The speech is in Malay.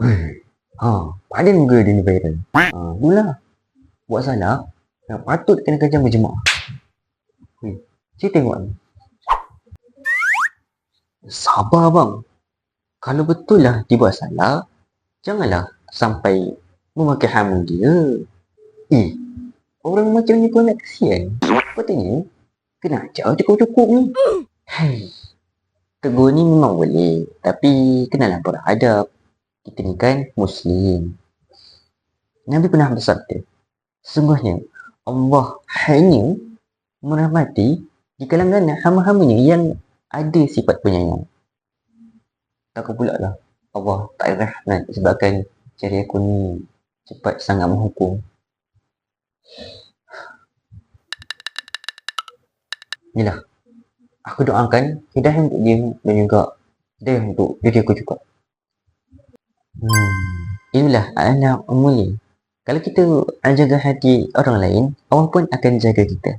Hei, padan muka dia ni viral. Itulah, buat salah yang patut kena kajang berjemaah. Cik tengok ni. Sabar bang. Kalau betul lah dia buat salah, janganlah sampai memakai hama dia. Orang macam ni pun nak kesian. Patutnya kena ajar cukup-cukup ni. Tegur ni memang boleh, tapi kenalah beradab. Kita ni kan Muslim. Nabi pernah bersabda, sesungguhnya Allah hanya merahmati di kalangan hamba-hambanya yang ada sifat penyayang. Takut pula lah Allah tak rahmat sebabkan cara aku ni cepat sangat menghukum. Inilah, aku doakan hidayah untuk dia dan juga hidayah untuk diri aku juga. Inilah anak mulia. Kalau kita jaga hati orang lain, Allah pun akan jaga kita.